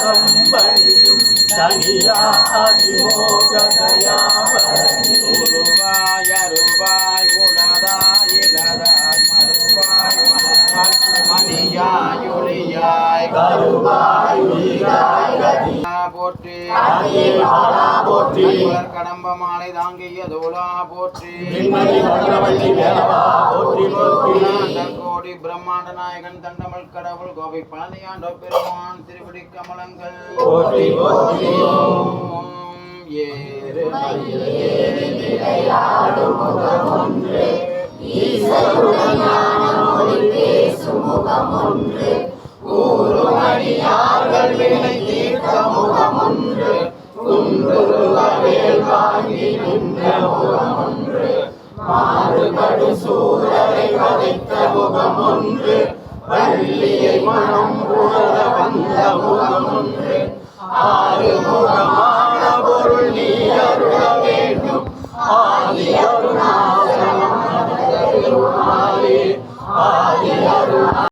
அகம்பணியும் தனியாதிமோகதயாபரணி உருவாய் அருவாய் உலதாய் இலதாய் மறுவாய் மலத்தாய் மணியாய் ஒளியாய் கருவாய் உயிராய் கதியா போற்றி போற்றி கடம்ப மாலை தாங்கிய தோளா போற்றி போற்றி போற்றி கோடி பிரம்மாண்ட நாயகன் தண்டமல் கடவுள் கோவை பழனியாண்ட பெருமான் திருப்படி கமலங்கள் போற்றி போற்றி ஏறு ஊருமணியார்கள் வினை தீர்த்த முகமொன்று குன்றுருவேல் வாங்கி நின்ற முகமொன்று மாறுபடு சூரரை வதைத்த முகமொன்று வள்ளியை மனம் உணர வந்த முகமொன்று ஆறு முகமான பொருள் நீ அருள வேண்டும் ஆதி அருணாசலம் ஆதி அருணா